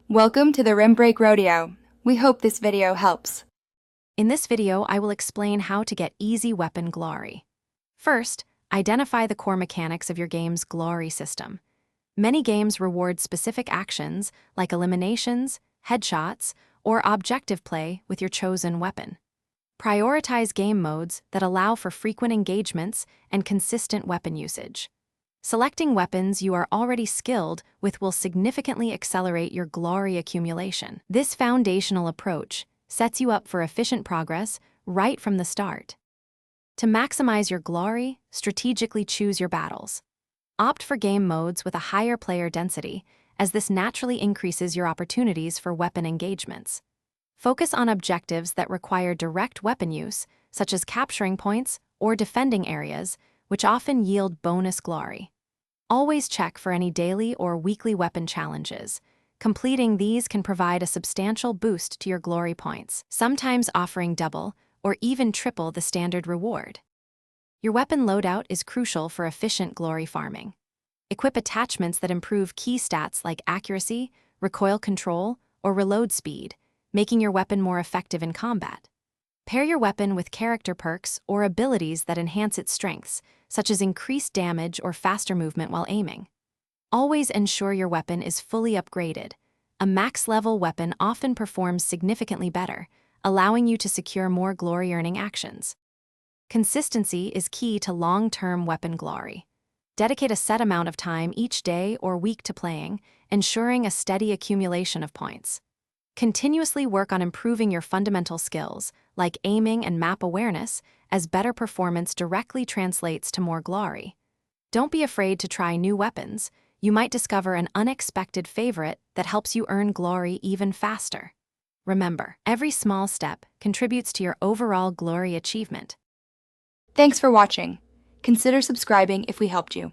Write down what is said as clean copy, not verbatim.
Welcome to the Rim Break Rodeo. We hope this video helps. In this video, I will explain how to get easy weapon glory. First, identify the core mechanics of your game's glory system. Many games reward specific actions like eliminations, headshots, or objective play with your chosen weapon. Prioritize game modes that allow for frequent engagements and consistent weapon usage. Selecting weapons you are already skilled with will significantly accelerate your glory accumulation. This foundational approach sets you up for efficient progress right from the start. To maximize your glory, strategically choose your battles. Opt for game modes with a higher player density, as this naturally increases your opportunities for weapon engagements. Focus on objectives that require direct weapon use, such as capturing points or defending areas, which often yield bonus glory. Always check for any daily or weekly weapon challenges. Completing these can provide a substantial boost to your glory points, sometimes offering double or even triple the standard reward. Your weapon loadout is crucial for efficient glory farming. Equip attachments that improve key stats like accuracy, recoil control, or reload speed, making your weapon more effective in combat. Pair your weapon with character perks or abilities that enhance its strengths, such as increased damage or faster movement while aiming. Always ensure your weapon is fully upgraded. A max-level weapon often performs significantly better, allowing you to secure more glory-earning actions. Consistency is key to long-term weapon glory. Dedicate a set amount of time each day or week to playing, ensuring a steady accumulation of points. Continuously work on improving your fundamental skills, like aiming and map awareness, as better performance directly translates to more glory. Don't be afraid to try new weapons. You might discover an unexpected favorite that helps you earn glory even faster. Remember, every small step contributes to your overall glory achievement. Thanks for watching. Consider subscribing if we helped you.